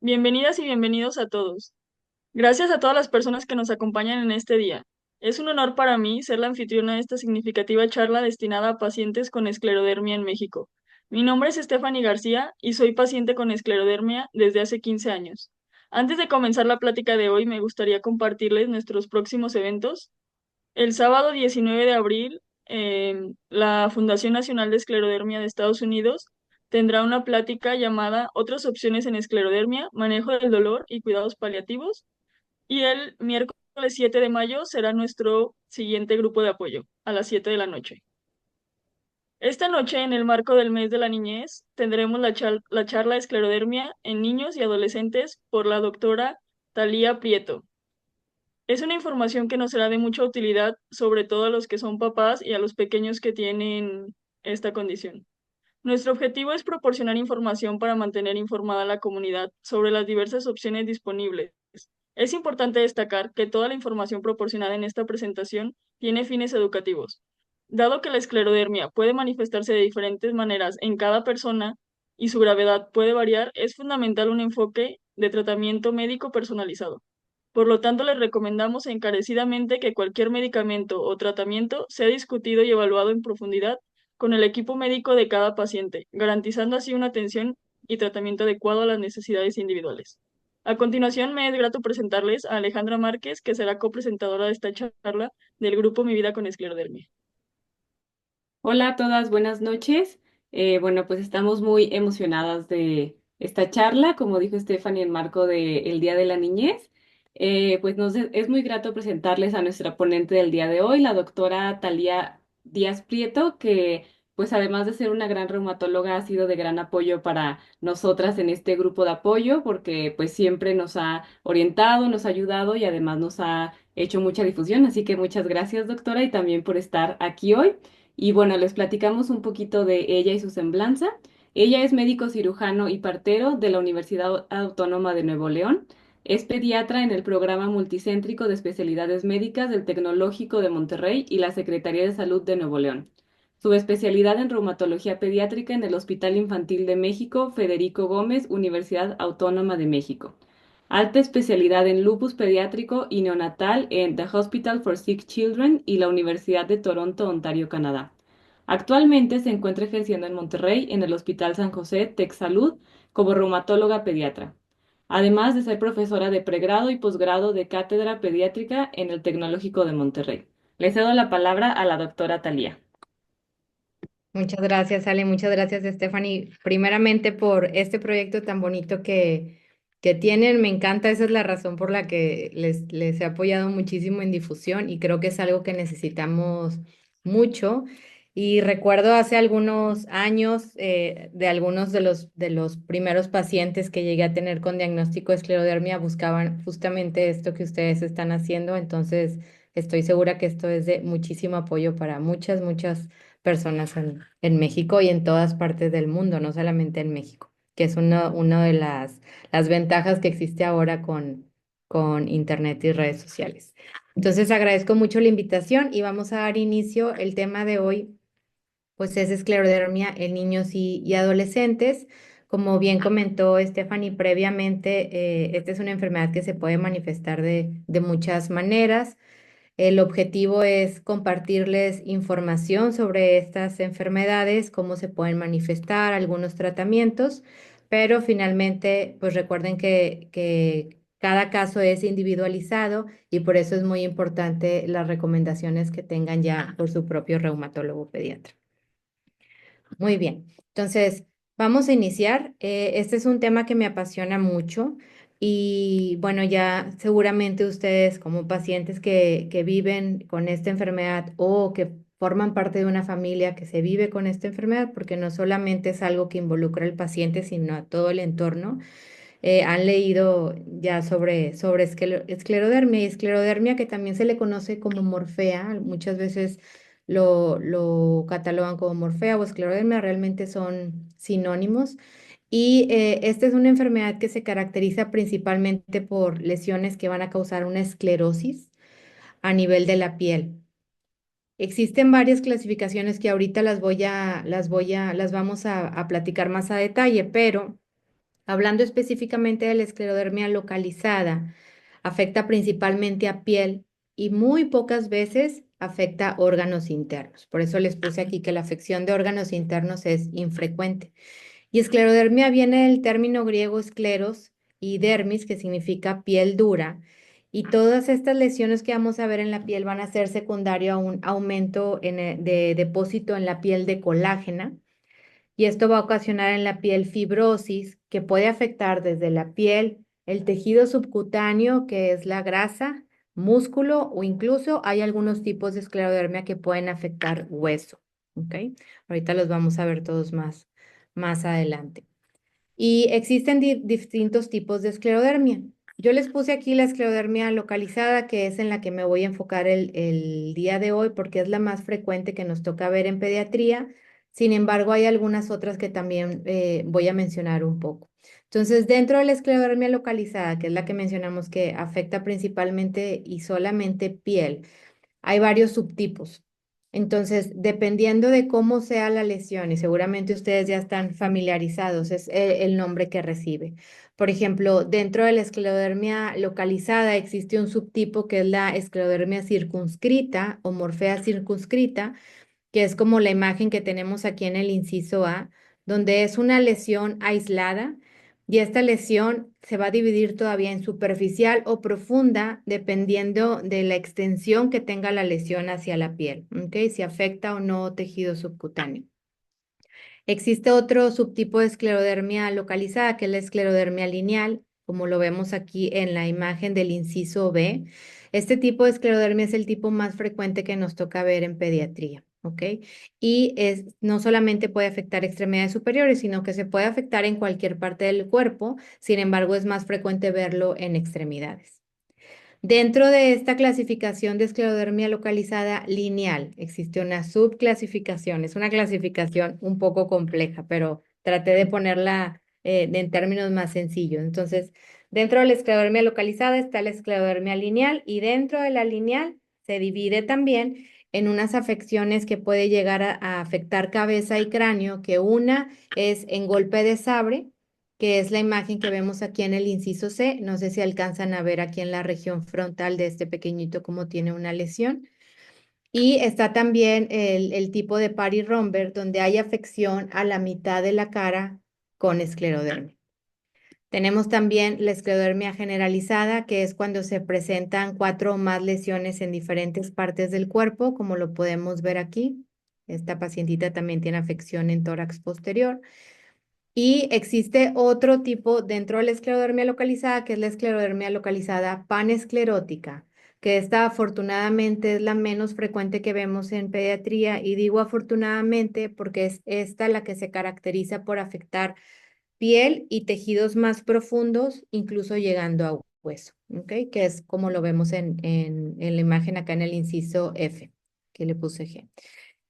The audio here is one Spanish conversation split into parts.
Bienvenidas y bienvenidos a todos. Gracias a todas las personas que nos acompañan en este día. Es un honor para mí ser la anfitriona de esta significativa charla destinada a pacientes con esclerodermia en México. Mi nombre es Stephanie García y soy paciente con esclerodermia desde hace 15 años. Antes de comenzar la plática de hoy, me gustaría compartirles nuestros próximos eventos. El sábado 19 de abril, la Fundación Nacional de Esclerodermia de Estados Unidos tendrá una plática llamada Otras opciones en esclerodermia, manejo del dolor y cuidados paliativos. Y el miércoles 7 de mayo será nuestro siguiente grupo de apoyo, a las 7 de la noche. Esta noche, en el marco del mes de la niñez, tendremos la charla de esclerodermia en niños y adolescentes por la doctora Thalía Prieto. Es una información que nos será de mucha utilidad, sobre todo a los que son papás y a los pequeños que tienen esta condición. Nuestro objetivo es proporcionar información para mantener informada a la comunidad sobre las diversas opciones disponibles. Es importante destacar que toda la información proporcionada en esta presentación tiene fines educativos. Dado que la esclerodermia puede manifestarse de diferentes maneras en cada persona y su gravedad puede variar, es fundamental un enfoque de tratamiento médico personalizado. Por lo tanto, les recomendamos encarecidamente que cualquier medicamento o tratamiento sea discutido y evaluado en profundidad con el equipo médico de cada paciente, garantizando así una atención y tratamiento adecuado a las necesidades individuales. A continuación, me es grato presentarles a Alejandra Márquez, que será copresentadora de esta charla del grupo Mi Vida con Esclerodermia. Hola a todas, buenas noches. Bueno, pues estamos muy emocionadas de esta charla, como dijo Stephanie, en marco del Día de la Niñez. Pues es muy grato presentarles a nuestra ponente del día de hoy, la doctora Thalía Díaz Prieto, que pues además de ser una gran reumatóloga, ha sido de gran apoyo para nosotras en este grupo de apoyo, porque pues siempre nos ha orientado, nos ha ayudado y además nos ha hecho mucha difusión. Así que muchas gracias, doctora, y también por estar aquí hoy. Y bueno, les platicamos un poquito de ella y su semblanza. Ella es médico cirujano y partero de la Universidad Autónoma de Nuevo León. Es pediatra en el programa multicéntrico de especialidades médicas del Tecnológico de Monterrey y la Secretaría de Salud de Nuevo León. Su especialidad en reumatología pediátrica en el Hospital Infantil de México, Federico Gómez, Universidad Autónoma de México. Alta especialidad en lupus pediátrico y neonatal en The Hospital for Sick Children y la Universidad de Toronto, Ontario, Canadá. Actualmente se encuentra ejerciendo en Monterrey en el Hospital San José TecSalud como reumatóloga pediatra, además de ser profesora de pregrado y posgrado de cátedra pediátrica en el Tecnológico de Monterrey. Le cedo la palabra a la doctora Talía. Muchas gracias, Ale. Muchas gracias, Stephanie. Primeramente por este proyecto tan bonito que tienen. Me encanta, esa es la razón por la que les he apoyado muchísimo en difusión y creo que es algo que necesitamos mucho. Y recuerdo hace algunos años de algunos de los primeros pacientes que llegué a tener con diagnóstico de esclerodermia buscaban justamente esto que ustedes están haciendo. Entonces, estoy segura que esto es de muchísimo apoyo para muchas personas en México y en todas partes del mundo, no solamente en México, que es una de las ventajas que existe ahora con Internet y redes sociales. Entonces, agradezco mucho la invitación y vamos a dar inicio. El tema de hoy, pues, es esclerodermia en niños y adolescentes. Como bien comentó Stephanie previamente, esta es una enfermedad que se puede manifestar de muchas maneras. El objetivo es compartirles información sobre estas enfermedades, cómo se pueden manifestar, algunos tratamientos, pero finalmente, pues recuerden que cada caso es individualizado y por eso es muy importante las recomendaciones que tengan ya por su propio reumatólogo pediatra. Muy bien, entonces vamos a iniciar. Este es un tema que me apasiona mucho y bueno, ya seguramente ustedes como pacientes que viven con esta enfermedad o que forman parte de una familia que se vive con esta enfermedad, porque no solamente es algo que involucra al paciente, sino a todo el entorno, han leído ya sobre esclerodermia y esclerodermia que también se le conoce como morfea. Muchas veces lo catalogan como morfea o esclerodermia, realmente son sinónimos. Y esta es una enfermedad que se caracteriza principalmente por lesiones que van a causar una esclerosis a nivel de la piel. Existen varias clasificaciones que ahorita las vamos a platicar más a detalle, pero Hablando específicamente de la esclerodermia localizada, afecta principalmente a piel y muy pocas veces afecta órganos internos. Por eso les puse aquí que la afección de órganos internos es infrecuente. Y esclerodermia viene del término griego escleros y dermis, que significa piel dura. Y todas estas lesiones que vamos a ver en la piel van a ser secundario a un aumento de depósito en la piel de colágena. Y esto va a ocasionar en la piel fibrosis que puede afectar desde la piel, el tejido subcutáneo, que es la grasa, músculo o incluso hay algunos tipos de esclerodermia que pueden afectar hueso. ¿Ok? Ahorita los vamos a ver todos más adelante. Y existen distintos tipos de esclerodermia. Yo les puse aquí la esclerodermia localizada, que es en la que me voy a enfocar el día de hoy porque es la más frecuente que nos toca ver en pediatría. Sin embargo, hay algunas otras que también voy a mencionar un poco. Entonces, dentro de la esclerodermia localizada, que es la que mencionamos que afecta principalmente y solamente piel, hay varios subtipos. Entonces, dependiendo de cómo sea la lesión, y seguramente ustedes ya están familiarizados, es el nombre que recibe. Por ejemplo, dentro de la esclerodermia localizada existe un subtipo que es la esclerodermia circunscrita o morfea circunscrita, que es como la imagen que tenemos aquí en el inciso A, donde es una lesión aislada y esta lesión se va a dividir todavía en superficial o profunda dependiendo de la extensión que tenga la lesión hacia la piel, ¿ok? Si afecta o no tejido subcutáneo. Existe otro subtipo de esclerodermia localizada, que es la esclerodermia lineal, como lo vemos aquí en la imagen del inciso B. Este tipo de esclerodermia es el tipo más frecuente que nos toca ver en pediatría, ¿ok? Y no solamente puede afectar extremidades superiores, sino que se puede afectar en cualquier parte del cuerpo. Sin embargo, es más frecuente verlo en extremidades. Dentro de esta clasificación de esclerodermia localizada lineal, existe una subclasificación. Es una clasificación un poco compleja, pero traté de ponerla en términos más sencillos. Entonces, dentro de la esclerodermia localizada está la esclerodermia lineal y dentro de la lineal se divide también en unas afecciones que puede llegar a afectar cabeza y cráneo, que una es en golpe de sabre, que es la imagen que vemos aquí en el inciso C. No sé si alcanzan a ver aquí en la región frontal de este pequeñito cómo tiene una lesión. Y está también el tipo de Pari-Romberg, donde hay afección a la mitad de la cara con esclerodermia. Tenemos también la esclerodermia generalizada, que es cuando se presentan 4 o más lesiones en diferentes partes del cuerpo, como lo podemos ver aquí. Esta pacientita también tiene afección en tórax posterior. Y existe otro tipo dentro de la esclerodermia localizada, que es la esclerodermia localizada panesclerótica, que esta afortunadamente es la menos frecuente que vemos en pediatría, y digo afortunadamente porque es esta la que se caracteriza por afectar piel y tejidos más profundos, incluso llegando a hueso, ¿ok? Que es como lo vemos en la imagen acá en el inciso F, que le puse G.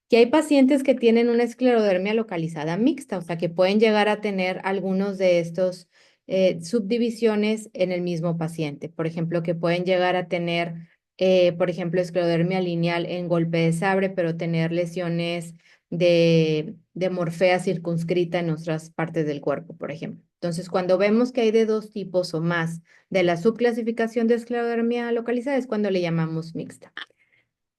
Que hay pacientes que tienen una esclerodermia localizada mixta, o sea, que pueden llegar a tener algunos de estos subdivisiones en el mismo paciente. Por ejemplo, que pueden llegar a tener, por ejemplo, esclerodermia lineal en golpe de sabre, pero tener lesiones de morfea circunscrita en otras partes del cuerpo, por ejemplo. Entonces, cuando vemos que hay de 2 tipos o más de la subclasificación de esclerodermia localizada, es cuando le llamamos mixta.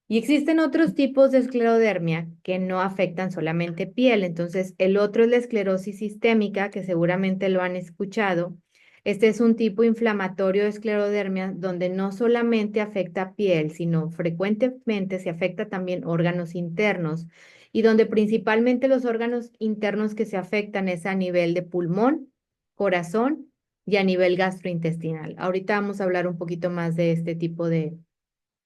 Y existen otros tipos de esclerodermia que no afectan solamente piel. Entonces, el otro es la esclerosis sistémica, que seguramente lo han escuchado. Este es un tipo inflamatorio de esclerodermia donde no solamente afecta piel, sino frecuentemente se afecta también órganos internos y donde principalmente los órganos internos que se afectan es a nivel de pulmón, corazón y a nivel gastrointestinal. Ahorita vamos a hablar un poquito más de este tipo de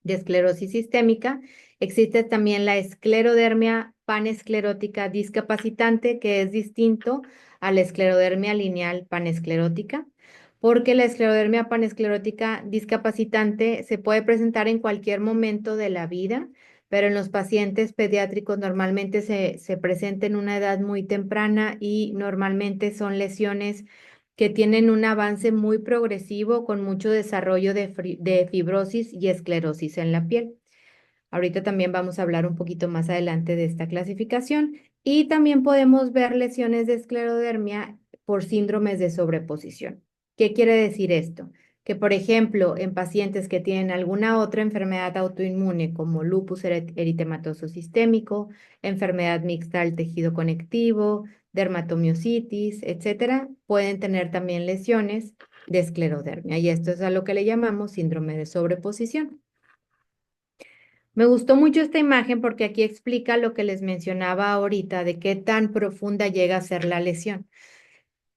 esclerosis sistémica. Existe también la esclerodermia panesclerótica discapacitante, que es distinto a la esclerodermia lineal panesclerótica, porque la esclerodermia panesclerótica discapacitante se puede presentar en cualquier momento de la vida, pero en los pacientes pediátricos normalmente se presenta en una edad muy temprana y normalmente son lesiones que tienen un avance muy progresivo con mucho desarrollo de fibrosis y esclerosis en la piel. Ahorita también vamos a hablar un poquito más adelante de esta clasificación y también podemos ver lesiones de esclerodermia por síndromes de sobreposición. ¿Qué quiere decir esto? Que, por ejemplo, en pacientes que tienen alguna otra enfermedad autoinmune como lupus eritematoso sistémico, enfermedad mixta del tejido conectivo, dermatomiositis, etcétera, pueden tener también lesiones de esclerodermia. Y esto es a lo que le llamamos síndrome de sobreposición. Me gustó mucho esta imagen porque aquí explica lo que les mencionaba ahorita de qué tan profunda llega a ser la lesión.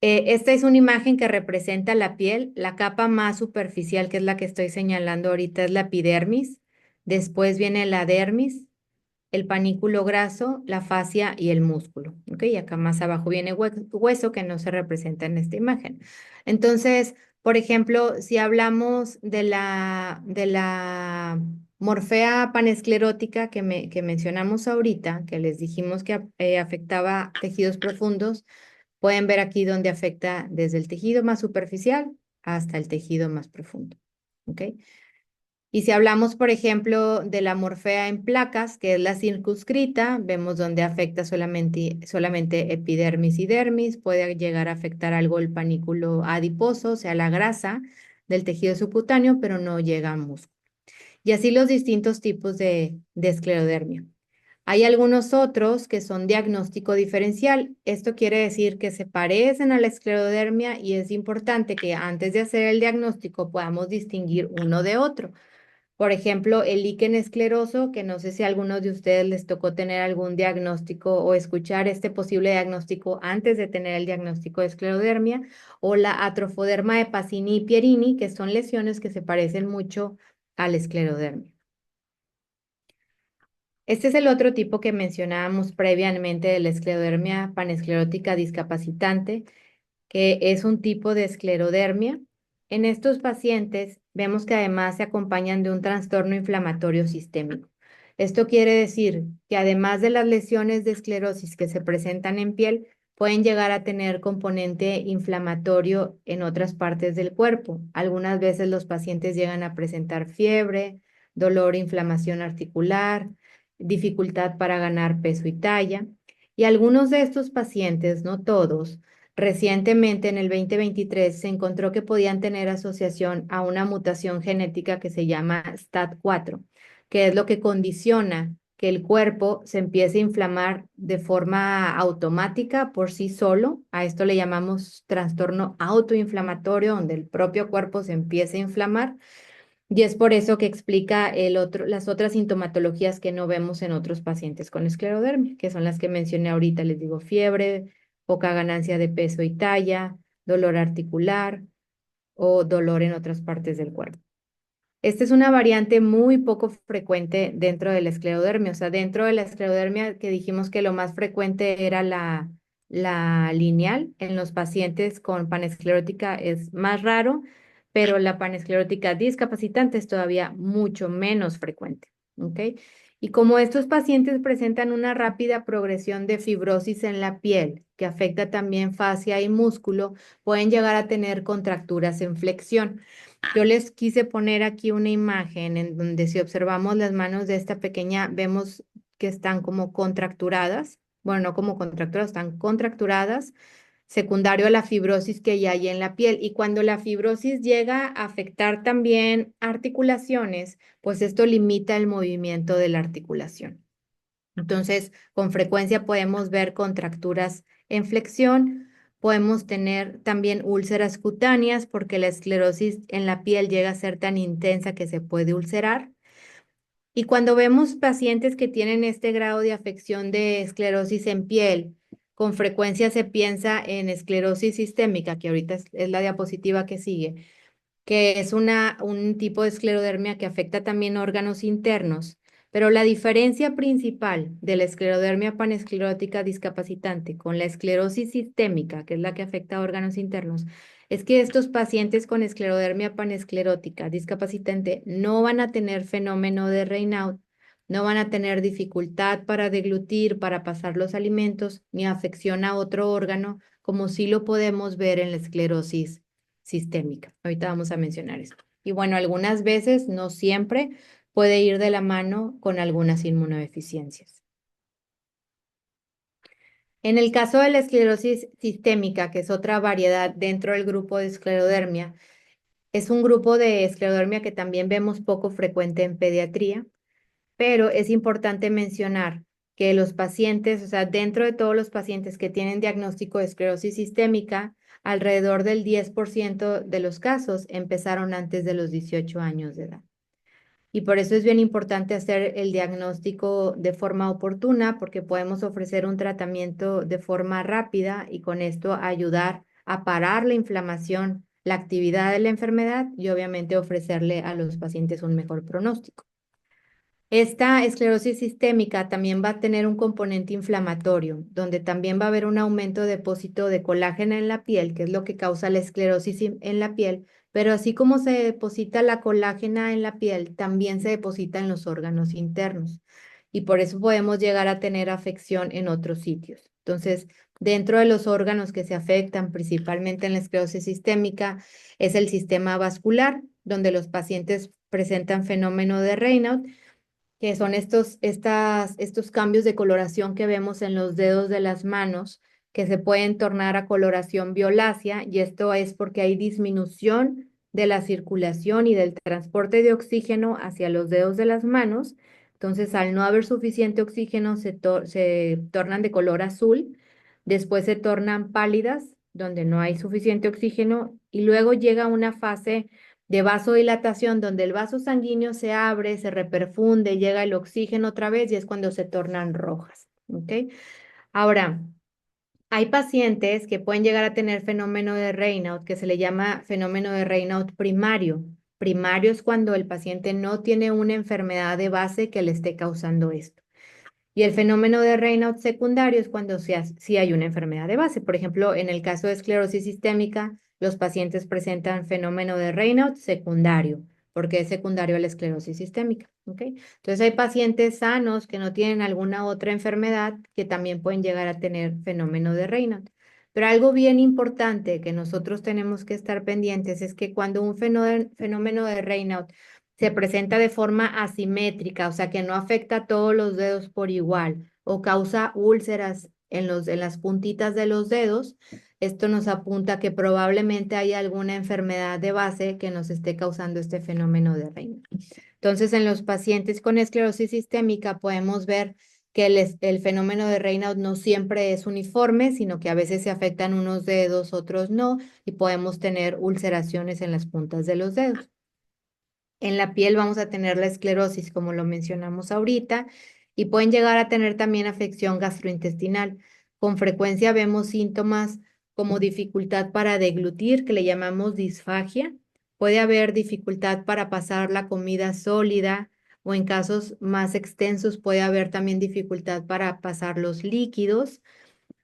Esta es una imagen que representa la piel. La capa más superficial, que es la que estoy señalando ahorita, es la epidermis. Después viene la dermis, el panículo graso, la fascia y el músculo. ¿Ok? Y acá más abajo viene hueso que no se representa en esta imagen. Entonces, por ejemplo, si hablamos de la morfea panesclerótica que mencionamos ahorita, que les dijimos que afectaba tejidos profundos, pueden ver aquí donde afecta desde el tejido más superficial hasta el tejido más profundo. ¿Ok? Y si hablamos, por ejemplo, de la morfea en placas, que es la circunscrita, vemos donde afecta solamente epidermis y dermis, puede llegar a afectar algo el panículo adiposo, o sea, la grasa del tejido subcutáneo, pero no llega a músculo. Y así los distintos tipos de esclerodermia. Hay algunos otros que son diagnóstico diferencial. Esto quiere decir que se parecen a la esclerodermia y es importante que antes de hacer el diagnóstico podamos distinguir uno de otro. Por ejemplo, el líquen escleroso, que no sé si a algunos de ustedes les tocó tener algún diagnóstico o escuchar este posible diagnóstico antes de tener el diagnóstico de esclerodermia, o la atrofoderma de Pacini y Pierini, que son lesiones que se parecen mucho a la esclerodermia. Este es el otro tipo que mencionábamos previamente de la esclerodermia panesclerótica discapacitante, que es un tipo de esclerodermia. En estos pacientes vemos que además se acompañan de un trastorno inflamatorio sistémico. Esto quiere decir que además de las lesiones de esclerosis que se presentan en piel, pueden llegar a tener componente inflamatorio en otras partes del cuerpo. Algunas veces los pacientes llegan a presentar fiebre, dolor, inflamación articular, dificultad para ganar peso y talla. Y algunos de estos pacientes, no todos, recientemente, en el 2023, se encontró que podían tener asociación a una mutación genética que se llama STAT4, que es lo que condiciona que el cuerpo se empiece a inflamar de forma automática por sí solo. A esto le llamamos trastorno autoinflamatorio, donde el propio cuerpo se empieza a inflamar. Y es por eso que explica las otras sintomatologías que no vemos en otros pacientes con esclerodermia, que son las que mencioné ahorita. Les digo, fiebre, poca ganancia de peso y talla, dolor articular o dolor en otras partes del cuerpo. Esta es una variante muy poco frecuente dentro de la esclerodermia. O sea, dentro de la esclerodermia que dijimos que lo más frecuente era la lineal, en los pacientes con panesclerótica es más raro, pero la panesclerótica discapacitante es todavía mucho menos frecuente. ¿Ok? Y como estos pacientes presentan una rápida progresión de fibrosis en la piel, que afecta también fascia y músculo, pueden llegar a tener contracturas en flexión. Yo les quise poner aquí una imagen en donde si observamos las manos de esta pequeña, vemos que están como contracturadas. Bueno, no como contracturadas, están contracturadas, secundario a la fibrosis que ya hay en la piel. Y cuando la fibrosis llega a afectar también articulaciones, pues esto limita el movimiento de la articulación. Entonces, con frecuencia podemos ver contracturas en flexión. Podemos tener también úlceras cutáneas porque la esclerosis en la piel llega a ser tan intensa que se puede ulcerar. Y cuando vemos pacientes que tienen este grado de afección de esclerosis en piel, con frecuencia se piensa en esclerosis sistémica, que ahorita es la diapositiva que sigue, que es un tipo de esclerodermia que afecta también órganos internos. Pero la diferencia principal de la esclerodermia panesclerótica discapacitante con la esclerosis sistémica, que es la que afecta a órganos internos, es que estos pacientes con esclerodermia panesclerótica discapacitante no van a tener fenómeno de Raynaud, no van a tener dificultad para deglutir, para pasar los alimentos, ni afección a otro órgano, como sí lo podemos ver en la esclerosis sistémica. Ahorita vamos a mencionar eso. Y bueno, algunas veces, no siempre, puede ir de la mano con algunas inmunodeficiencias. En el caso de la esclerosis sistémica, que es otra variedad dentro del grupo de esclerodermia, es un grupo de esclerodermia que también vemos poco frecuente en pediatría, pero es importante mencionar que los pacientes, o sea, dentro de todos los pacientes que tienen diagnóstico de esclerosis sistémica, alrededor del 10% de los casos empezaron antes de los 18 años de edad. Y por eso es bien importante hacer el diagnóstico de forma oportuna, porque podemos ofrecer un tratamiento de forma rápida y con esto ayudar a parar la inflamación, la actividad de la enfermedad y obviamente ofrecerle a los pacientes un mejor pronóstico. Esta esclerosis sistémica también va a tener un componente inflamatorio, donde también va a haber un aumento de depósito de colágeno en la piel, que es lo que causa la esclerosis en la piel, pero así como se deposita la colágena en la piel, también se deposita en los órganos internos. Y por eso podemos llegar a tener afección en otros sitios. Entonces, dentro de los órganos que se afectan principalmente en la esclerosis sistémica es el sistema vascular, donde los pacientes presentan fenómeno de Raynaud, que son estos cambios de coloración que vemos en los dedos de las manos, que se pueden tornar a coloración violácea, y esto es porque hay disminución de la circulación y del transporte de oxígeno hacia los dedos de las manos. Entonces, al no haber suficiente oxígeno, se tornan de color azul, después se tornan pálidas, donde no hay suficiente oxígeno, y luego llega una fase de vasodilatación, donde el vaso sanguíneo se abre, se reperfunde, llega el oxígeno otra vez y es cuando se tornan rojas. ¿Ok? Ahora, hay pacientes que pueden llegar a tener fenómeno de Raynaud, que se le llama fenómeno de Raynaud primario. Primario es cuando el paciente no tiene una enfermedad de base que le esté causando esto. Y el fenómeno de Raynaud secundario es cuando sí hay una enfermedad de base. Por ejemplo, en el caso de esclerosis sistémica, los pacientes presentan fenómeno de Raynaud secundario, porque es secundario a la esclerosis sistémica. ¿Ok? Entonces hay pacientes sanos que no tienen alguna otra enfermedad que también pueden llegar a tener fenómeno de Raynaud. Pero algo bien importante que nosotros tenemos que estar pendientes es que cuando un fenómeno de Raynaud se presenta de forma asimétrica, o sea que no afecta a todos los dedos por igual o causa úlceras en las puntitas de los dedos, esto nos apunta que probablemente hay alguna enfermedad de base que nos esté causando este fenómeno de Raynaud. Entonces, en los pacientes con esclerosis sistémica podemos ver que el fenómeno de Raynaud no siempre es uniforme, sino que a veces se afectan unos dedos, otros no, y podemos tener ulceraciones en las puntas de los dedos. En la piel vamos a tener la esclerosis, como lo mencionamos ahorita, y pueden llegar a tener también afección gastrointestinal. Con frecuencia vemos síntomas como dificultad para deglutir, que le llamamos disfagia. Puede haber dificultad para pasar la comida sólida, o en casos más extensos puede haber también dificultad para pasar los líquidos.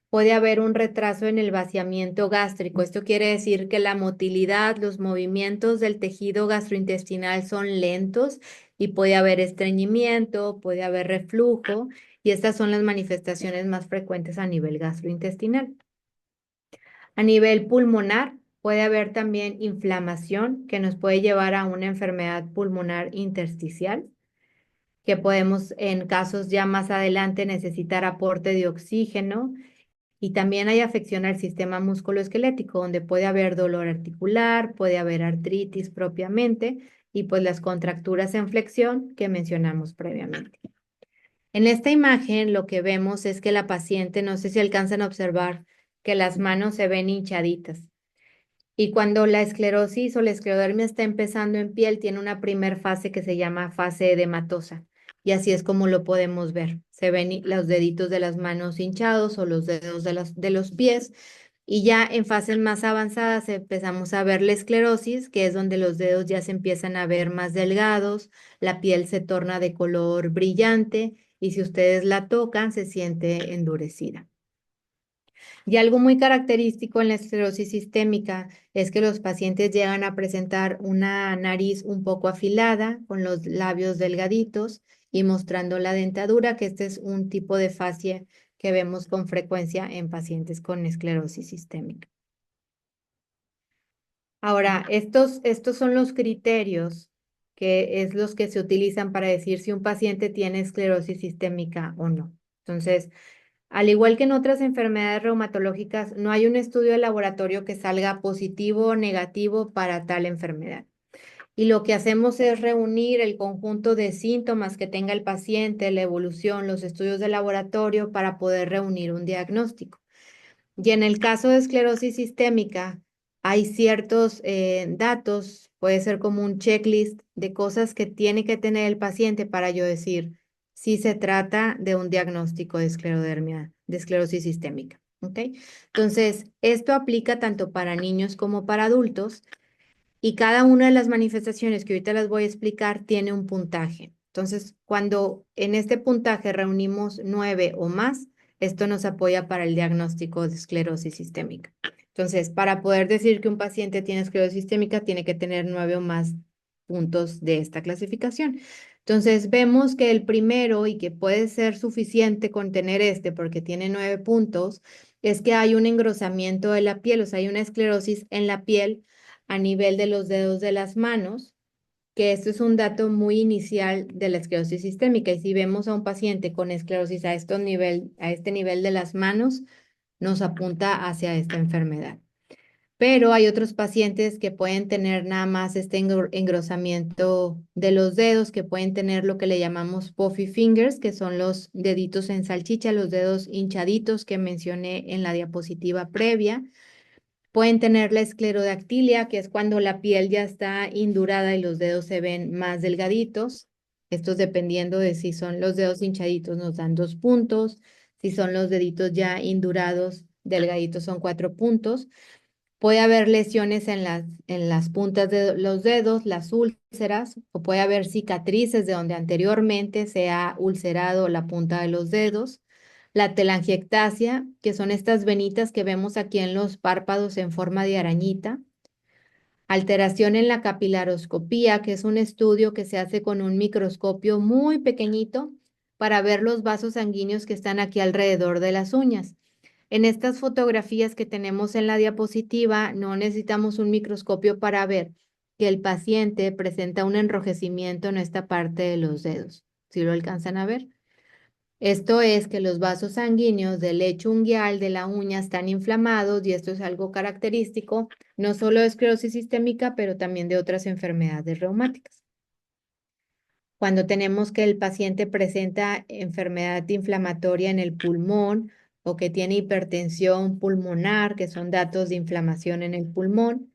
Puede haber un retraso en el vaciamiento gástrico. Esto quiere decir que la motilidad, los movimientos del tejido gastrointestinal son lentos y puede haber estreñimiento, puede haber reflujo, y estas son las manifestaciones más frecuentes a nivel gastrointestinal. A nivel pulmonar, puede haber también inflamación que nos puede llevar a una enfermedad pulmonar intersticial, que podemos en casos ya más adelante necesitar aporte de oxígeno. Y también hay afección al sistema musculoesquelético, donde puede haber dolor articular, puede haber artritis propiamente y pues las contracturas en flexión que mencionamos previamente. En esta imagen lo que vemos es que la paciente, no sé si alcanzan a observar, que las manos se ven hinchaditas. Y cuando la esclerosis o la esclerodermia está empezando en piel, tiene una primer fase que se llama fase edematosa. Y así es como lo podemos ver. Se ven los deditos de las manos hinchados o los dedos de los pies. Y ya en fases más avanzadas empezamos a ver la esclerosis, que es donde los dedos ya se empiezan a ver más delgados, la piel se torna de color brillante y si ustedes la tocan se siente endurecida. Y algo muy característico en la esclerosis sistémica es que los pacientes llegan a presentar una nariz un poco afilada, con los labios delgaditos y mostrando la dentadura, que este es un tipo de fascia que vemos con frecuencia en pacientes con esclerosis sistémica. Ahora, estos son los criterios que es los que se utilizan para decir si un paciente tiene esclerosis sistémica o no. Entonces, Al igual que en otras enfermedades reumatológicas, no hay un estudio de laboratorio que salga positivo o negativo para tal enfermedad. Y lo que hacemos es reunir el conjunto de síntomas que tenga el paciente, la evolución, los estudios de laboratorio para poder reunir un diagnóstico. Y en el caso de esclerosis sistémica, hay ciertos datos, puede ser como un checklist de cosas que tiene que tener el paciente para yo decir si se trata de un diagnóstico de esclerodermia, de esclerosis sistémica. ¿Ok? Entonces, esto aplica tanto para niños como para adultos y cada una de las manifestaciones que ahorita las voy a explicar tiene un puntaje. Entonces, cuando en este puntaje reunimos 9 o más, esto nos apoya para el diagnóstico de esclerosis sistémica. Entonces, para poder decir que un paciente tiene esclerosis sistémica, tiene que tener 9 o más puntos de esta clasificación. Entonces, vemos que el primero, y que puede ser suficiente con tener este, porque tiene 9 puntos, es que hay un engrosamiento de la piel, o sea, hay una esclerosis en la piel a nivel de los dedos de las manos, que esto es un dato muy inicial de la esclerosis sistémica. Y si vemos a un paciente con esclerosis a este nivel de las manos, nos apunta hacia esta enfermedad. Pero hay otros pacientes que pueden tener nada más este engrosamiento de los dedos, que pueden tener lo que le llamamos puffy fingers, que son los deditos en salchicha, los dedos hinchaditos que mencioné en la diapositiva previa. Pueden tener la esclerodactilia, que es cuando la piel ya está indurada y los dedos se ven más delgaditos. Estos dependiendo de si son los dedos hinchaditos nos dan 2 puntos, si son los deditos ya indurados, delgaditos son 4 puntos. Puede haber lesiones en las puntas de los dedos, las úlceras, o puede haber cicatrices de donde anteriormente se ha ulcerado la punta de los dedos. La telangiectasia, que son estas venitas que vemos aquí en los párpados en forma de arañita. Alteración en la capilaroscopía, que es un estudio que se hace con un microscopio muy pequeñito para ver los vasos sanguíneos que están aquí alrededor de las uñas. En estas fotografías que tenemos en la diapositiva, no necesitamos un microscopio para ver que el paciente presenta un enrojecimiento en esta parte de los dedos. ¿Sí lo alcanzan a ver? Esto es que los vasos sanguíneos del lecho unguial de la uña están inflamados y esto es algo característico no solo de esclerosis sistémica, pero también de otras enfermedades reumáticas. Cuando tenemos que el paciente presenta enfermedad inflamatoria en el pulmón o que tiene hipertensión pulmonar, que son datos de inflamación en el pulmón,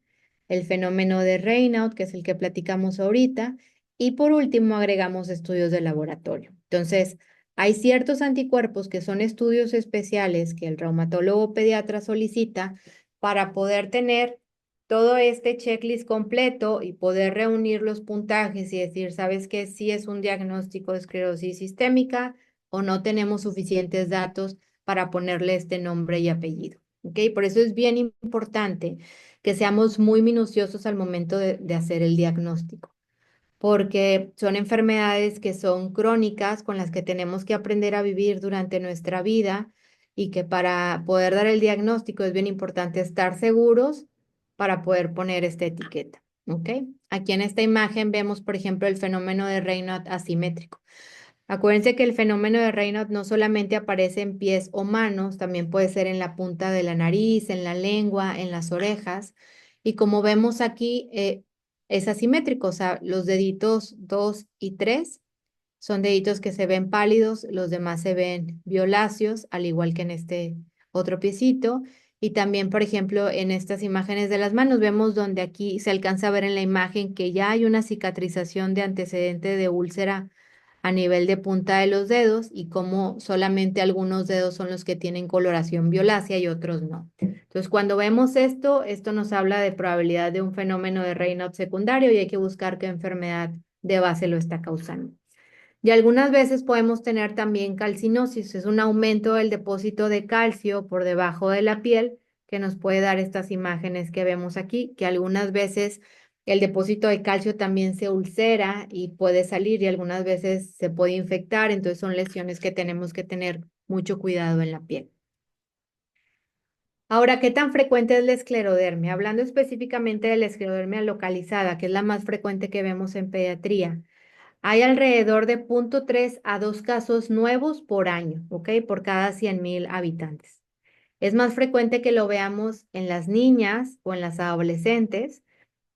el fenómeno de Raynaud, que es el que platicamos ahorita, y por último agregamos estudios de laboratorio. Entonces, hay ciertos anticuerpos que son estudios especiales que el reumatólogo pediatra solicita para poder tener todo este checklist completo y poder reunir los puntajes y decir, ¿sabes qué? Si es un diagnóstico de esclerosis sistémica o no tenemos suficientes datos para ponerle este nombre y apellido. ¿Ok? Por eso es bien importante que seamos muy minuciosos al momento de hacer el diagnóstico, porque son enfermedades que son crónicas con las que tenemos que aprender a vivir durante nuestra vida y que para poder dar el diagnóstico es bien importante estar seguros para poder poner esta etiqueta. ¿Ok? Aquí en esta imagen vemos, por ejemplo, el fenómeno de Raynaud asimétrico. Acuérdense que el fenómeno de Raynaud no solamente aparece en pies o manos, también puede ser en la punta de la nariz, en la lengua, en las orejas. Y como vemos aquí, es asimétrico, o sea, los deditos 2 y 3 son deditos que se ven pálidos, los demás se ven violáceos, al igual que en este otro piecito. Y también, por ejemplo, en estas imágenes de las manos, vemos donde aquí se alcanza a ver en la imagen que ya hay una cicatrización de antecedente de úlcera a nivel de punta de los dedos y como solamente algunos dedos son los que tienen coloración violácea y otros no. Entonces, cuando vemos esto, esto nos habla de probabilidad de un fenómeno de Raynaud secundario y hay que buscar qué enfermedad de base lo está causando. Y algunas veces podemos tener también calcinosis, es un aumento del depósito de calcio por debajo de la piel que nos puede dar estas imágenes que vemos aquí, que algunas veces el depósito de calcio también se ulcera y puede salir y algunas veces se puede infectar, entonces son lesiones que tenemos que tener mucho cuidado en la piel. Ahora, ¿qué tan frecuente es la esclerodermia? Hablando específicamente de la esclerodermia localizada, que es la más frecuente que vemos en pediatría. Hay alrededor de 0,3 a 2 casos nuevos por año, ¿ok? Por cada 100,000 habitantes. Es más frecuente que lo veamos en las niñas o en las adolescentes,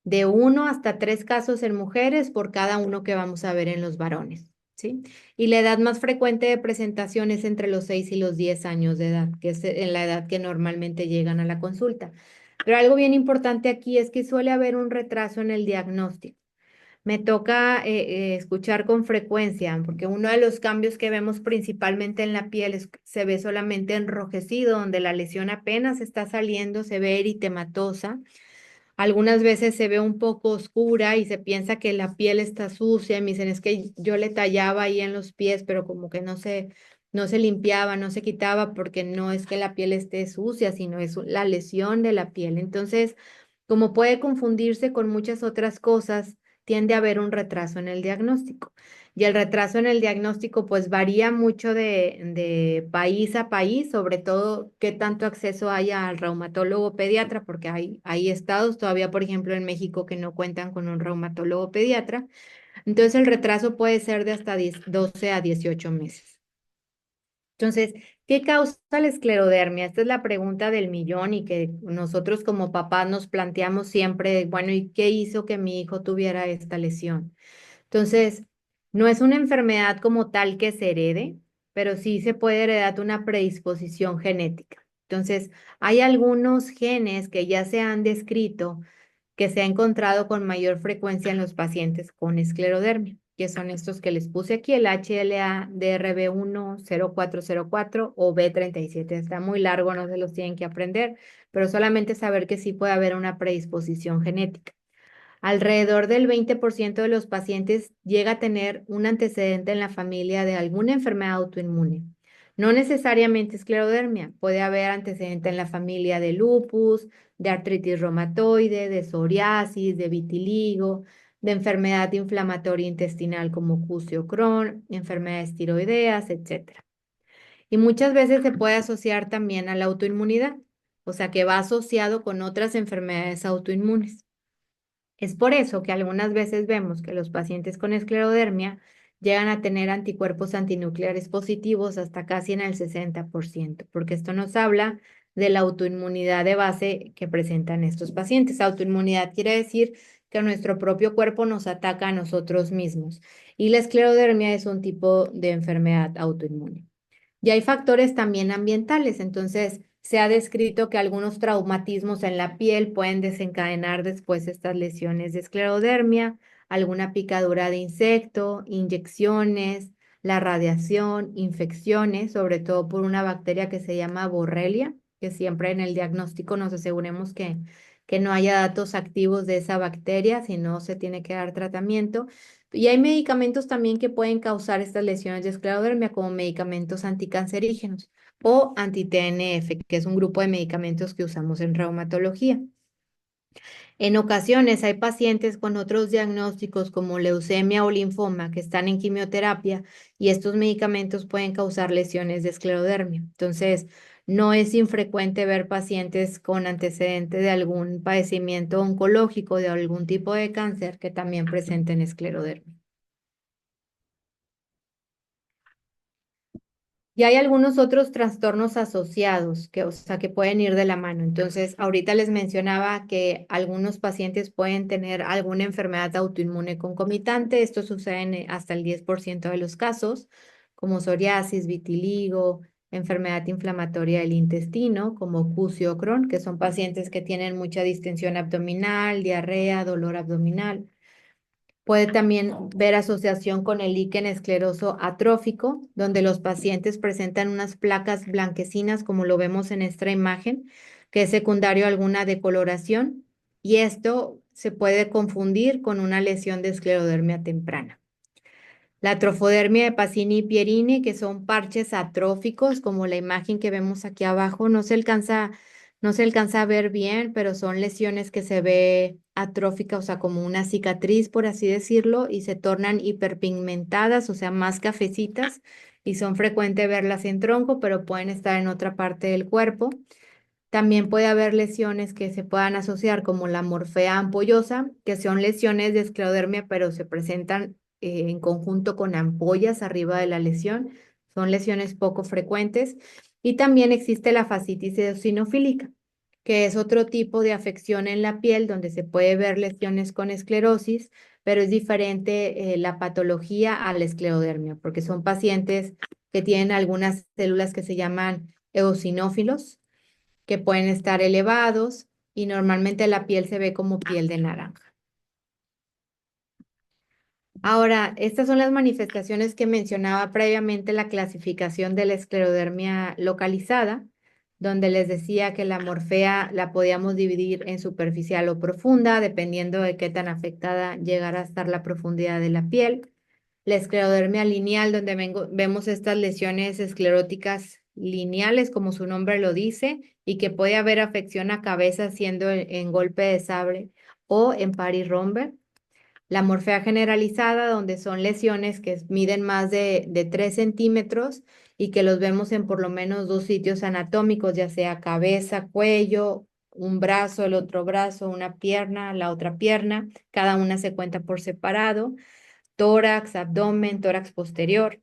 de 1 hasta 3 casos en mujeres por cada uno que vamos a ver en los varones, ¿sí? Y la edad más frecuente de presentación es entre los 6 y los 10 años de edad, que es en la edad que normalmente llegan a la consulta. Pero algo bien importante aquí es que suele haber un retraso en el diagnóstico. Me toca escuchar con frecuencia, porque uno de los cambios que vemos principalmente en la piel es que se ve solamente enrojecido, donde la lesión apenas está saliendo, se ve eritematosa. Algunas veces se ve un poco oscura y se piensa que la piel está sucia. Y me dicen, es que yo le tallaba ahí en los pies, pero como que no se limpiaba, no se quitaba, porque no es que la piel esté sucia, sino es la lesión de la piel. Entonces, como puede confundirse con muchas otras cosas, tiende a haber un retraso en el diagnóstico. Y el retraso en el diagnóstico pues varía mucho de país a país, sobre todo qué tanto acceso haya al reumatólogo pediatra, porque hay estados todavía, por ejemplo, en México que no cuentan con un reumatólogo pediatra. Entonces el retraso puede ser de hasta 12 a 18 meses. Entonces, ¿qué causa la esclerodermia? Esta es la pregunta del millón y que nosotros como papás nos planteamos siempre, bueno, ¿y qué hizo que mi hijo tuviera esta lesión? Entonces, no es una enfermedad como tal que se herede, pero sí se puede heredar una predisposición genética. Entonces, hay algunos genes que ya se han descrito que se ha encontrado con mayor frecuencia en los pacientes con esclerodermia, que son estos que les puse aquí, el HLA-DRB1 0404 o B37. Está muy largo, no se los tienen que aprender, pero solamente saber que sí puede haber una predisposición genética. Alrededor del 20% de los pacientes llega a tener un antecedente en la familia de alguna enfermedad autoinmune. No necesariamente esclerodermia, puede haber antecedente en la familia de lupus, de artritis reumatoide, de psoriasis, de vitiligo, de enfermedad inflamatoria intestinal como CUSI o Crohn, enfermedades tiroideas, etcétera. Y muchas veces se puede asociar también a la autoinmunidad, o sea que va asociado con otras enfermedades autoinmunes. Es por eso que algunas veces vemos que los pacientes con esclerodermia llegan a tener anticuerpos antinucleares positivos hasta casi en el 60%, porque esto nos habla de la autoinmunidad de base que presentan estos pacientes. Autoinmunidad quiere decir que nuestro propio cuerpo nos ataca a nosotros mismos y la esclerodermia es un tipo de enfermedad autoinmune. Y hay factores también ambientales, entonces se ha descrito que algunos traumatismos en la piel pueden desencadenar después estas lesiones de esclerodermia, alguna picadura de insecto, inyecciones, la radiación, infecciones, sobre todo por una bacteria que se llama Borrelia, que siempre en el diagnóstico nos aseguremos que no haya datos activos de esa bacteria, si no se tiene que dar tratamiento. Y hay medicamentos también que pueden causar estas lesiones de esclerodermia, como medicamentos anticancerígenos o anti-TNF, que es un grupo de medicamentos que usamos en reumatología. En ocasiones hay pacientes con otros diagnósticos como leucemia o linfoma que están en quimioterapia y estos medicamentos pueden causar lesiones de esclerodermia. Entonces, no es infrecuente ver pacientes con antecedente de algún padecimiento oncológico, de algún tipo de cáncer que también presenten esclerodermia. Y hay algunos otros trastornos asociados que, o sea, que pueden ir de la mano. Entonces, ahorita les mencionaba que algunos pacientes pueden tener alguna enfermedad autoinmune concomitante. Esto sucede en hasta el 10% de los casos, como psoriasis, vitiligo, enfermedad inflamatoria del intestino, como CUSI o Crohn, que son pacientes que tienen mucha distensión abdominal, diarrea, dolor abdominal. Puede también ver asociación con el líquen escleroso atrófico, donde los pacientes presentan unas placas blanquecinas, como lo vemos en esta imagen, que es secundario a alguna decoloración, y esto se puede confundir con una lesión de esclerodermia temprana. La trofodermia de Pacini y Pierini, que son parches atróficos, como la imagen que vemos aquí abajo, no se alcanza a ver bien, pero son lesiones que se ve atrófica, o sea, como una cicatriz, por así decirlo, y se tornan hiperpigmentadas, o sea, más cafecitas, y son frecuentes verlas en tronco, pero pueden estar en otra parte del cuerpo. También puede haber lesiones que se puedan asociar como la morfea ampollosa, que son lesiones de esclerodermia, pero se presentan en conjunto con ampollas arriba de la lesión. Son lesiones poco frecuentes. Y también existe la fascitis eosinofílica, que es otro tipo de afección en la piel donde se puede ver lesiones con esclerosis, pero es diferente la patología a la esclerodermia, porque son pacientes que tienen algunas células que se llaman eosinófilos, que pueden estar elevados y normalmente la piel se ve como piel de naranja. Ahora, estas son las manifestaciones que mencionaba previamente la clasificación de la esclerodermia localizada, donde les decía que la morfea la podíamos dividir en superficial o profunda, dependiendo de qué tan afectada llegara a estar la profundidad de la piel. La esclerodermia lineal, donde vemos estas lesiones escleróticas lineales, como su nombre lo dice, y que puede haber afección a cabeza siendo en golpe de sabre o en Paris-Rombert. La morfea generalizada, donde son lesiones que miden más de 3 centímetros y que los vemos en por lo menos dos sitios anatómicos, ya sea cabeza, cuello, un brazo, el otro brazo, una pierna, la otra pierna, cada una se cuenta por separado, tórax, abdomen, tórax posterior.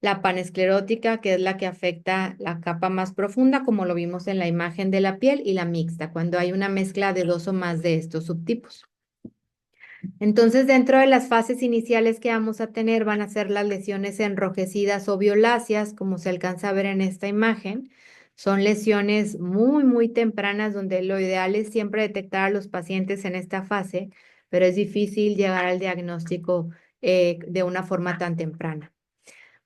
La panesclerótica, que es la que afecta la capa más profunda, como lo vimos en la imagen de la piel, y la mixta, cuando hay una mezcla de dos o más de estos subtipos. Entonces, dentro de las fases iniciales que vamos a tener van a ser las lesiones enrojecidas o violáceas, como se alcanza a ver en esta imagen. Son lesiones muy, muy tempranas, donde lo ideal es siempre detectar a los pacientes en esta fase, pero es difícil llegar al diagnóstico de una forma tan temprana.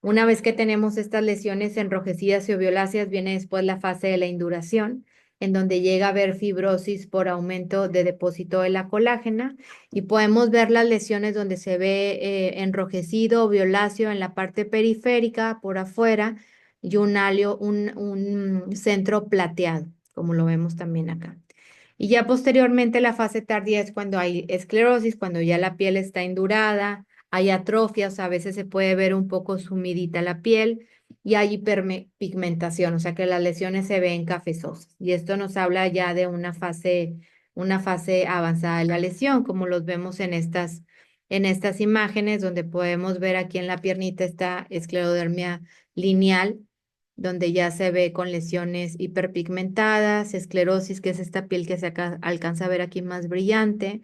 Una vez que tenemos estas lesiones enrojecidas o violáceas, viene después la fase de la induración, en donde llega a haber fibrosis por aumento de depósito de la colágena y podemos ver las lesiones donde se ve enrojecido o violáceo en la parte periférica por afuera y un centro plateado, como lo vemos también acá. Y ya posteriormente la fase tardía es cuando hay esclerosis, cuando ya la piel está indurada, hay atrofias, a veces se puede ver un poco sumidita la piel y hay hiperpigmentación, o sea que las lesiones se ven cafezosas. Y esto nos habla ya de una fase avanzada de la lesión, como los vemos en estas imágenes, donde podemos ver aquí en la piernita esta esclerodermia lineal, donde ya se ve con lesiones hiperpigmentadas, esclerosis, que es esta piel que alcanza a ver aquí más brillante,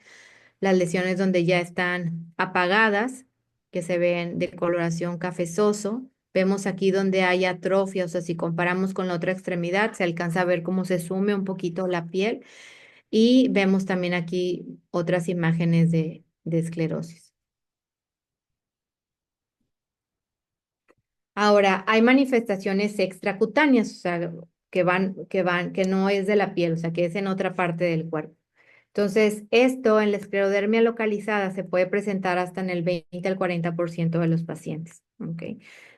las lesiones donde ya están apagadas, que se ven de coloración cafezoso. Vemos aquí donde hay atrofia, o sea, si comparamos con la otra extremidad, se alcanza a ver cómo se sume un poquito la piel. Y vemos también aquí otras imágenes de esclerosis. Ahora, hay manifestaciones extracutáneas, o sea, que no es de la piel, o sea, que es en otra parte del cuerpo. Entonces, esto en la esclerodermia localizada se puede presentar hasta en el 20 al 40% de los pacientes, ¿ok?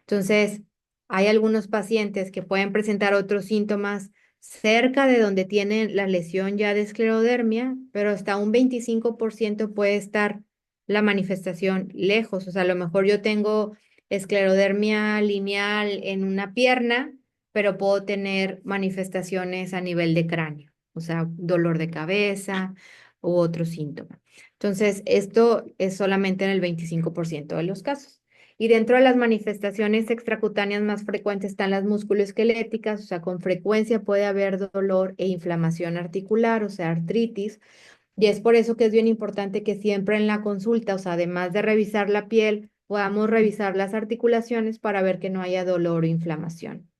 Entonces, hay algunos pacientes que pueden presentar otros síntomas cerca de donde tienen la lesión ya de esclerodermia, pero hasta un 25% puede estar la manifestación lejos. O sea, a lo mejor yo tengo esclerodermia lineal en una pierna, pero puedo tener manifestaciones a nivel de cráneo, o sea, dolor de cabeza u otro síntoma. Entonces, esto es solamente en el 25% de los casos. Y dentro de las manifestaciones extracutáneas más frecuentes están las musculoesqueléticas, o sea, con frecuencia puede haber dolor e inflamación articular, o sea, artritis. Y es por eso que es bien importante que siempre en la consulta, o sea, además de revisar la piel, podamos revisar las articulaciones para ver que no haya dolor o inflamación.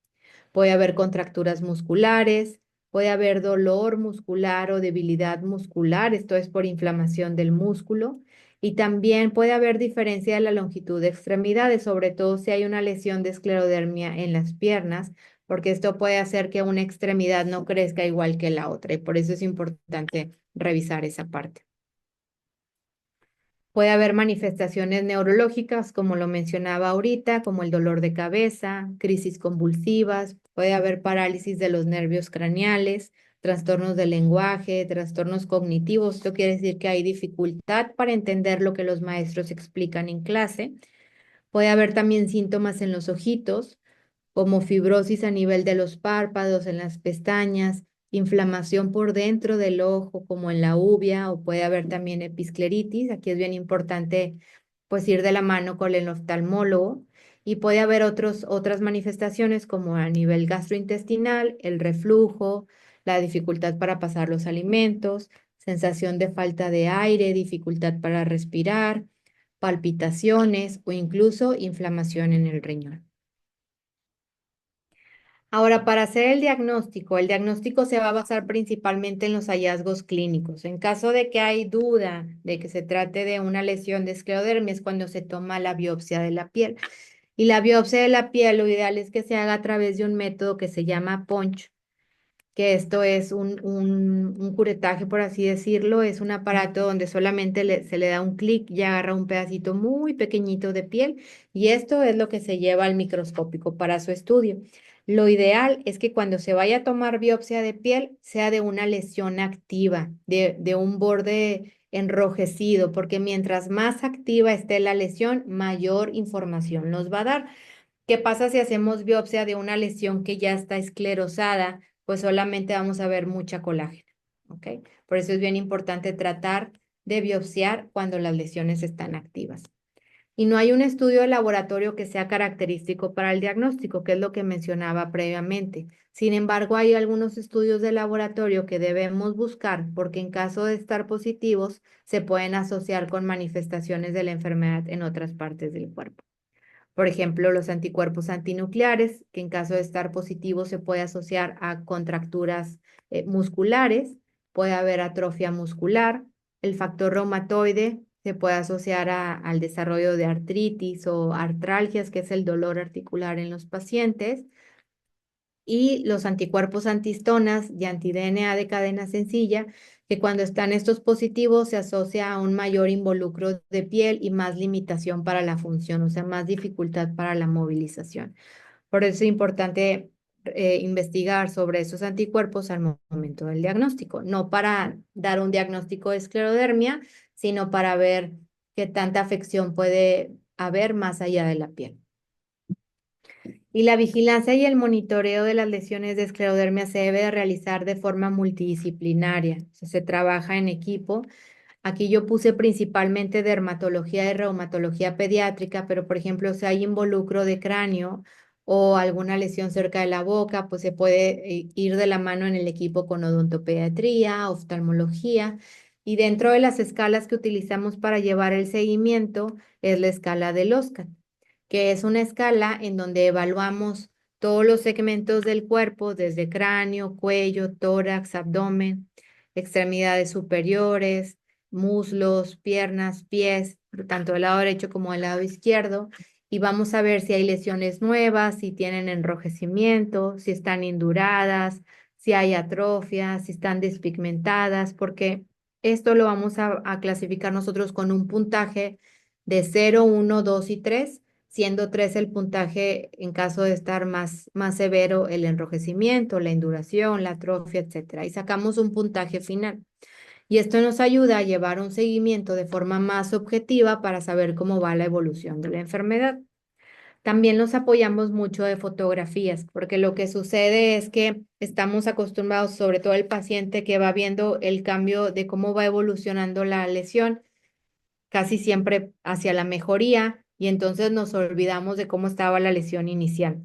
Puede haber contracturas musculares, puede haber dolor muscular o debilidad muscular, esto es por inflamación del músculo. Y también puede haber diferencia de la longitud de extremidades, sobre todo si hay una lesión de esclerodermia en las piernas, porque esto puede hacer que una extremidad no crezca igual que la otra y por eso es importante revisar esa parte. Puede haber manifestaciones neurológicas, como lo mencionaba ahorita, como el dolor de cabeza, crisis convulsivas, puede haber parálisis de los nervios craneales, trastornos del lenguaje, trastornos cognitivos. Esto quiere decir que hay dificultad para entender lo que los maestros explican en clase. Puede haber también síntomas en los ojitos, como fibrosis a nivel de los párpados, en las pestañas, inflamación por dentro del ojo, como en la uvea, o puede haber también episcleritis. Aquí es bien importante pues ir de la mano con el oftalmólogo y puede haber otras manifestaciones como a nivel gastrointestinal, el reflujo, la dificultad para pasar los alimentos, sensación de falta de aire, dificultad para respirar, palpitaciones o incluso inflamación en el riñón. Ahora, para hacer el diagnóstico se va a basar principalmente en los hallazgos clínicos. En caso de que hay duda de que se trate de una lesión de esclerodermia, es cuando se toma la biopsia de la piel. Y la biopsia de la piel, lo ideal es que se haga a través de un método que se llama punch, que esto es un curetaje, por así decirlo. Es un aparato donde solamente se le da un clic y agarra un pedacito muy pequeñito de piel, y esto es lo que se lleva al microscópico para su estudio. Lo ideal es que cuando se vaya a tomar biopsia de piel sea de una lesión activa, de un borde enrojecido, porque mientras más activa esté la lesión, mayor información nos va a dar. ¿Qué pasa si hacemos biopsia de una lesión que ya está esclerosada? Pues solamente vamos a ver mucha colágeno, ¿ok? Por eso es bien importante tratar de biopsiar cuando las lesiones están activas. Y no hay un estudio de laboratorio que sea característico para el diagnóstico, que es lo que mencionaba previamente. Sin embargo, hay algunos estudios de laboratorio que debemos buscar porque en caso de estar positivos, se pueden asociar con manifestaciones de la enfermedad en otras partes del cuerpo. Por ejemplo, los anticuerpos antinucleares, que en caso de estar positivos se puede asociar a contracturas musculares, puede haber atrofia muscular, el factor reumatoide se puede asociar al desarrollo de artritis o artralgias, que es el dolor articular en los pacientes, y los anticuerpos antihistonas y anti-DNA de cadena sencilla, que cuando están estos positivos se asocia a un mayor involucro de piel y más limitación para la función, o sea, más dificultad para la movilización. Por eso es importante investigar sobre esos anticuerpos al momento del diagnóstico, no para dar un diagnóstico de esclerodermia, sino para ver qué tanta afección puede haber más allá de la piel. Y la vigilancia y el monitoreo de las lesiones de esclerodermia se debe de realizar de forma multidisciplinaria. O sea, se trabaja en equipo. Aquí yo puse principalmente dermatología y reumatología pediátrica, pero por ejemplo, si hay involucro de cráneo o alguna lesión cerca de la boca, pues se puede ir de la mano en el equipo con odontopediatría, oftalmología. Y dentro de las escalas que utilizamos para llevar el seguimiento es la escala del OSCAR, que es una escala en donde evaluamos todos los segmentos del cuerpo, desde cráneo, cuello, tórax, abdomen, extremidades superiores, muslos, piernas, pies, tanto del lado derecho como del lado izquierdo, y vamos a ver si hay lesiones nuevas, si tienen enrojecimiento, si están induradas, si hay atrofia, si están despigmentadas, porque esto lo vamos a clasificar nosotros con un puntaje de 0, 1, 2 y 3, siendo 3 el puntaje en caso de estar más severo el enrojecimiento, la induración, la atrofia, etcétera. Y sacamos un puntaje final. Y esto nos ayuda a llevar un seguimiento de forma más objetiva para saber cómo va la evolución de la enfermedad. También nos apoyamos mucho de fotografías, porque lo que sucede es que estamos acostumbrados, sobre todo el paciente que va viendo el cambio de cómo va evolucionando la lesión, casi siempre hacia la mejoría, y entonces nos olvidamos de cómo estaba la lesión inicial.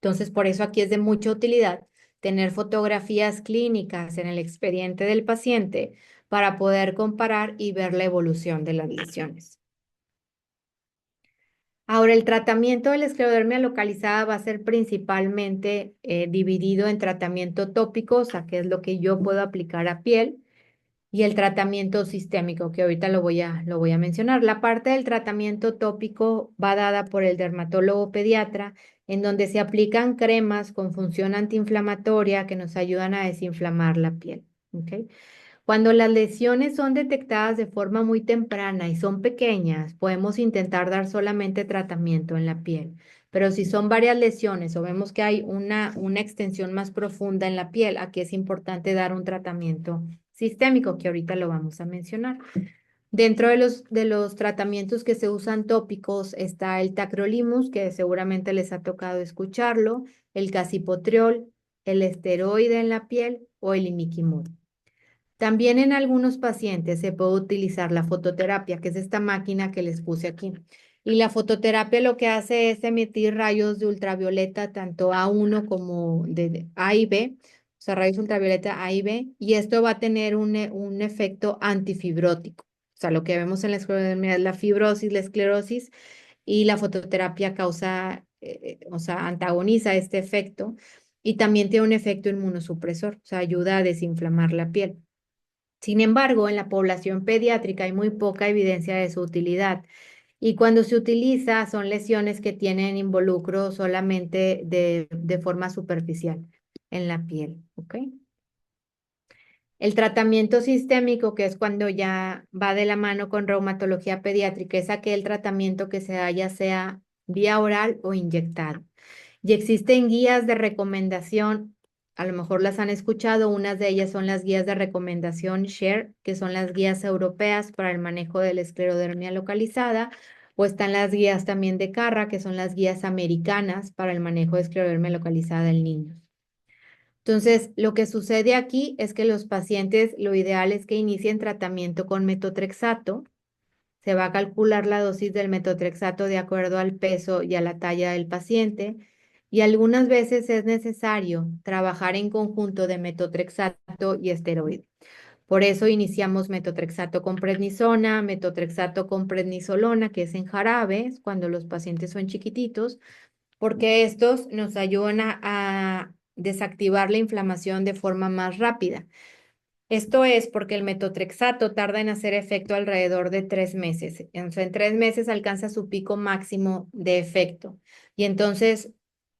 Entonces, por eso aquí es de mucha utilidad tener fotografías clínicas en el expediente del paciente para poder comparar y ver la evolución de las lesiones. Ahora, el tratamiento de la esclerodermia localizada va a ser principalmente dividido en tratamiento tópico, o sea, que es lo que yo puedo aplicar a piel, y el tratamiento sistémico, que ahorita lo voy a mencionar. La parte del tratamiento tópico va dada por el dermatólogo pediatra, en donde se aplican cremas con función antiinflamatoria que nos ayudan a desinflamar la piel. ¿Ok? Cuando las lesiones son detectadas de forma muy temprana y son pequeñas, podemos intentar dar solamente tratamiento en la piel. Pero si son varias lesiones o vemos que hay una extensión más profunda en la piel, aquí es importante dar un tratamiento sistémico, que ahorita lo vamos a mencionar. Dentro de los tratamientos que se usan tópicos está el tacrolimus, que seguramente les ha tocado escucharlo, el cacipotriol, el esteroide en la piel o el imiquimod. También en algunos pacientes se puede utilizar la fototerapia, que es esta máquina que les puse aquí. Y la fototerapia lo que hace es emitir rayos de ultravioleta, tanto A1 como de A y B, o sea, rayos ultravioleta A y B, y esto va a tener un efecto antifibrótico. O sea, lo que vemos en la esclerodermia es la fibrosis, la esclerosis, y la fototerapia causa, o sea, antagoniza este efecto, y también tiene un efecto inmunosupresor, o sea, ayuda a desinflamar la piel. Sin embargo, en la población pediátrica hay muy poca evidencia de su utilidad. Y cuando se utiliza, son lesiones que tienen involucro solamente de forma superficial en la piel. ¿Ok? El tratamiento sistémico, que es cuando ya va de la mano con reumatología pediátrica, es aquel tratamiento que se da ya sea vía oral o inyectado. Y existen guías de recomendación, a lo mejor las han escuchado, unas de ellas son las guías de recomendación SHARE, que son las guías europeas para el manejo de la esclerodermia localizada, o están las guías también de CARRA, que son las guías americanas para el manejo de esclerodermia localizada en niños. Entonces, lo que sucede aquí es que los pacientes, lo ideal es que inicien tratamiento con metotrexato. Se va a calcular la dosis del metotrexato de acuerdo al peso y a la talla del paciente. Y algunas veces es necesario trabajar en conjunto de metotrexato y esteroide. Por eso iniciamos metotrexato con prednisona, metotrexato con prednisolona, que es en jarabes cuando los pacientes son chiquititos, porque estos nos ayudan a desactivar la inflamación de forma más rápida. Esto es porque el metotrexato tarda en hacer efecto alrededor de 3 meses. O sea, en 3 meses alcanza su pico máximo de efecto. Y entonces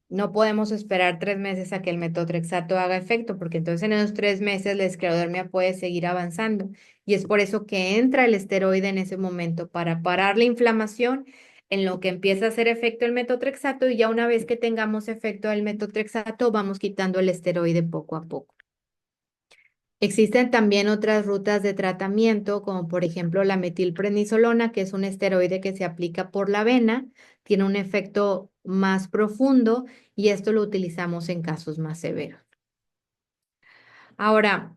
no podemos esperar 3 meses a que el metotrexato haga efecto, porque entonces en esos 3 meses la esclerodermia puede seguir avanzando. Y es por eso que entra el esteroide en ese momento, para parar la inflamación en lo que empieza a hacer efecto el metotrexato, y ya una vez que tengamos efecto del metotrexato, vamos quitando el esteroide poco a poco. Existen también otras rutas de tratamiento, como por ejemplo la metilprednisolona, que es un esteroide que se aplica por la vena, tiene un efecto más profundo y esto lo utilizamos en casos más severos. Ahora,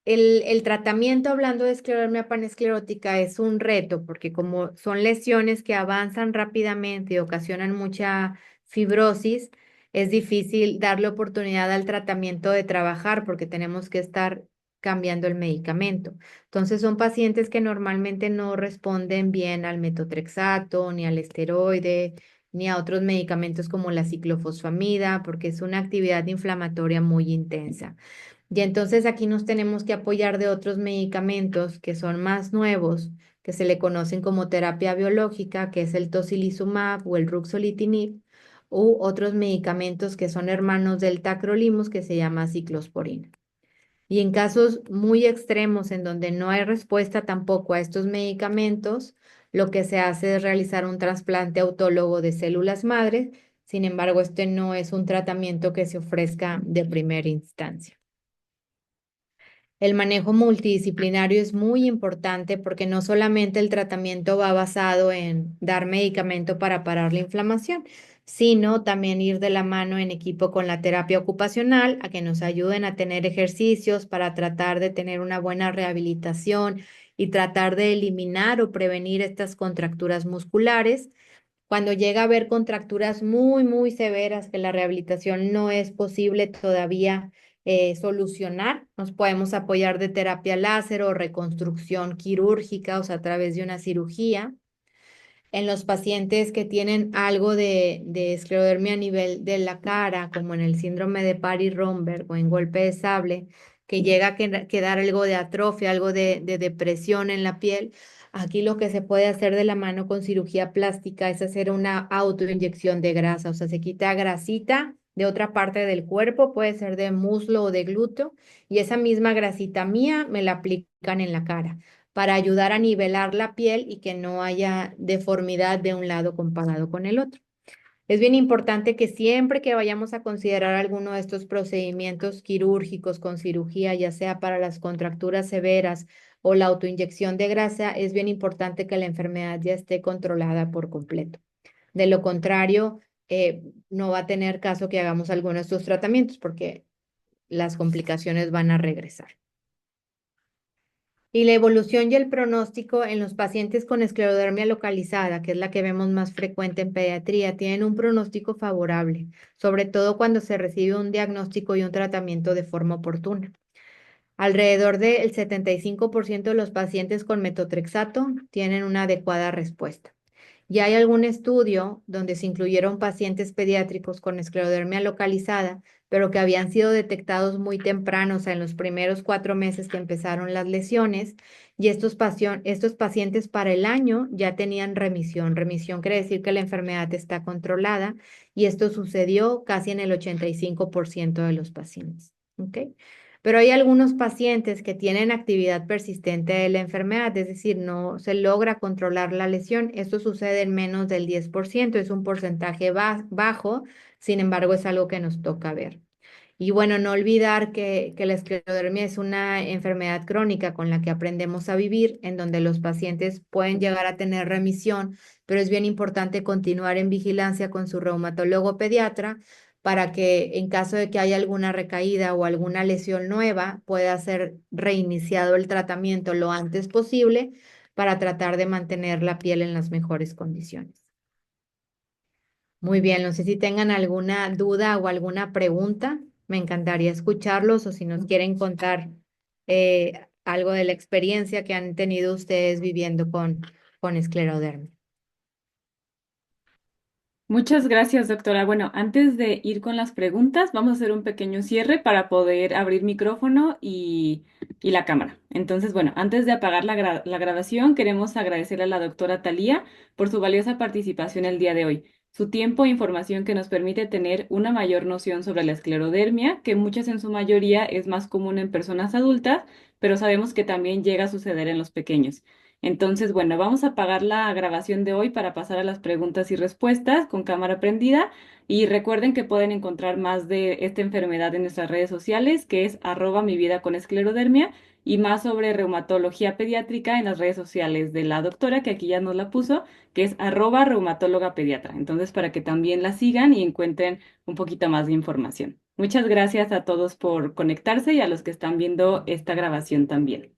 el tratamiento, hablando de esclerodermia panesclerótica, es un reto porque como son lesiones que avanzan rápidamente y ocasionan mucha fibrosis, es difícil darle oportunidad al tratamiento de trabajar porque tenemos que estar cambiando el medicamento. Entonces, son pacientes que normalmente no responden bien al metotrexato, ni al esteroide, ni a otros medicamentos como la ciclofosfamida, porque es una actividad inflamatoria muy intensa. Y entonces aquí nos tenemos que apoyar de otros medicamentos que son más nuevos, que se le conocen como terapia biológica, que es el tocilizumab o el ruxolitinib, u otros medicamentos que son hermanos del tacrolimus, que se llama ciclosporina. Y en casos muy extremos en donde no hay respuesta tampoco a estos medicamentos, lo que se hace es realizar un trasplante autólogo de células madres. Sin embargo, este no es un tratamiento que se ofrezca de primera instancia. El manejo multidisciplinario es muy importante porque no solamente el tratamiento va basado en dar medicamento para parar la inflamación, sino también ir de la mano en equipo con la terapia ocupacional a que nos ayuden a tener ejercicios para tratar de tener una buena rehabilitación y tratar de eliminar o prevenir estas contracturas musculares. Cuando llega a haber contracturas muy, muy severas que la rehabilitación no es posible todavía solucionar, nos podemos apoyar de terapia láser o reconstrucción quirúrgica, o sea, a través de una cirugía. En los pacientes que tienen algo de esclerodermia a nivel de la cara, como en el síndrome de Parry-Romberg o en golpe de sable, que llega a quedar algo de atrofia, algo de depresión en la piel. Aquí lo que se puede hacer de la mano con cirugía plástica es hacer una autoinyección de grasa, o sea, se quita grasita de otra parte del cuerpo, puede ser de muslo o de glúteo, y esa misma grasita mía me la aplican en la cara para ayudar a nivelar la piel y que no haya deformidad de un lado comparado con el otro. Es bien importante que siempre que vayamos a considerar alguno de estos procedimientos quirúrgicos con cirugía, ya sea para las contracturas severas o la autoinyección de grasa, es bien importante que la enfermedad ya esté controlada por completo. De lo contrario, no va a tener caso que hagamos alguno de estos tratamientos porque las complicaciones van a regresar. Y la evolución y el pronóstico en los pacientes con esclerodermia localizada, que es la que vemos más frecuente en pediatría, tienen un pronóstico favorable, sobre todo cuando se recibe un diagnóstico y un tratamiento de forma oportuna. Alrededor del 75% de los pacientes con metotrexato tienen una adecuada respuesta. Y hay algún estudio donde se incluyeron pacientes pediátricos con esclerodermia localizada, pero que habían sido detectados muy temprano, o sea, en los primeros 4 meses que empezaron las lesiones, y estos pacientes para el año ya tenían remisión. Remisión quiere decir que la enfermedad está controlada, y esto sucedió casi en el 85% de los pacientes. ¿Ok? Pero hay algunos pacientes que tienen actividad persistente de la enfermedad, es decir, no se logra controlar la lesión. Esto sucede en menos del 10%, es un porcentaje bajo, sin embargo, es algo que nos toca ver. Y bueno, no olvidar que la esclerodermia es una enfermedad crónica con la que aprendemos a vivir, en donde los pacientes pueden llegar a tener remisión, pero es bien importante continuar en vigilancia con su reumatólogo pediatra para que en caso de que haya alguna recaída o alguna lesión nueva, pueda ser reiniciado el tratamiento lo antes posible para tratar de mantener la piel en las mejores condiciones. Muy bien, no sé si tengan alguna duda o alguna pregunta. Me encantaría escucharlos o si nos quieren contar algo de la experiencia que han tenido ustedes viviendo con esclerodermia. Muchas gracias, doctora. Bueno, antes de ir con las preguntas, vamos a hacer un pequeño cierre para poder abrir micrófono y la cámara. Entonces, bueno, antes de apagar la grabación, queremos agradecer a la doctora Talía por su valiosa participación el día de hoy, su tiempo e información que nos permite tener una mayor noción sobre la esclerodermia, que muchas en su mayoría es más común en personas adultas, pero sabemos que también llega a suceder en los pequeños. Entonces, bueno, vamos a apagar la grabación de hoy para pasar a las preguntas y respuestas con cámara prendida. Y recuerden que pueden encontrar más de esta enfermedad en nuestras redes sociales, que es @mi vida con esclerodermia, y más sobre reumatología pediátrica en las redes sociales de la doctora, que aquí ya nos la puso, que es @reumatóloga pediatra. Entonces, para que también la sigan y encuentren un poquito más de información. Muchas gracias a todos por conectarse y a los que están viendo esta grabación también.